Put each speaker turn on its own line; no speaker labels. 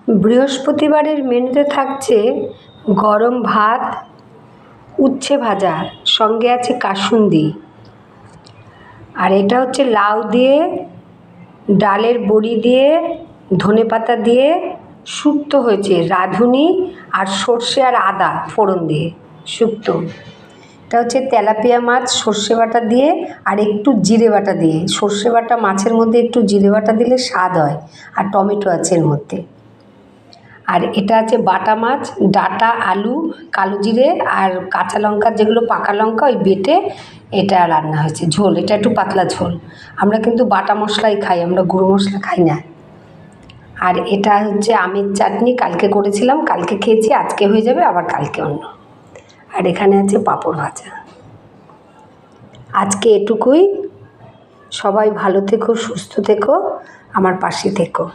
বৃহস্পতিবারের মেনুতে থাকছে গরম ভাত, উচ্ছে ভাজা, সঙ্গে আছে কাসুন্দি। আর এটা হচ্ছে লাউ দিয়ে, ডালের বড়ি দিয়ে, ধনেপাতা দিয়ে শুক্তো হয়েছে, রাঁধুনি আর সর্ষে আর আদা ফোড়ন দিয়ে শুক্তো। এটা হচ্ছে তেলাপিয়া মাছ সর্ষে বাটা দিয়ে আর একটু জিরে বাটা দিয়ে। সর্ষে বাটা মাছের মধ্যে একটু জিরে বাটা দিলে স্বাদ হয়, আর টমেটো আছে এর মধ্যে। আর এটা আছে বাটা মাছ, ডাঁটা, আলু, কালো জিরে আর কাঁচা লঙ্কা, যেগুলো পাকা লঙ্কা ওই বেটে এটা রান্না হয়েছে। ঝোল, এটা একটু পাতলা ঝোল। আমরা কিন্তু বাটা মশলাই খাই, আমরা গুঁড়ো মশলা খাই না। আর এটা হচ্ছে আমের চাটনি, কালকে করেছিলাম, কালকে খেয়েছি, আজকে হয়ে যাবে, আবার কালকে অন্য। আর এখানে আছে পাঁপড় ভাজা। আজকে এটুকুই। সবাই ভালো থেকো, সুস্থ থেকো, আমার পাশে থেকো।